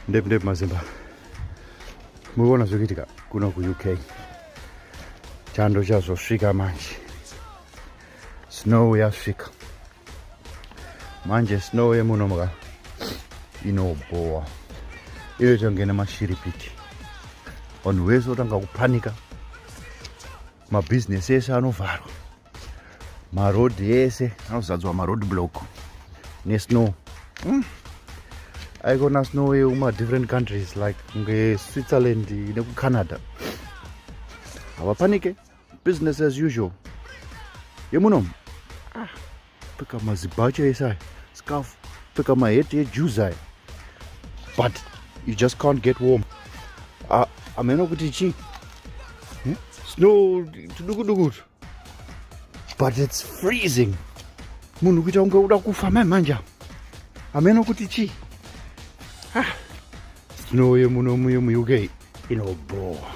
Ndep mazimba. Mubona zvokuitika kuno ku-UK. Chando chazosvika manje. Snow yasvika. Manje snow yemunomuka inobowa. Inoita kunge nemashiripiti. Vanhu vese votanga kupanika. Mabhizinesi ese anovharwa. Marodhi ese anozadzwa maroad block nesnow. Aikona snow yekuma different countries like kunge Switzerland nekuCanada. Havapanike, business as usual. Yemunomu pfeka mazibhachi ese aya, scarf, pfeka maheti ejuice aya. But you just can't get warm. Hameno kuti chi? Snow tudukuduku. But it's freezing. Munhu kuita kunge uda kufa manje. Hameno kuti chi? Snow yemunomu yemu UK inobowa.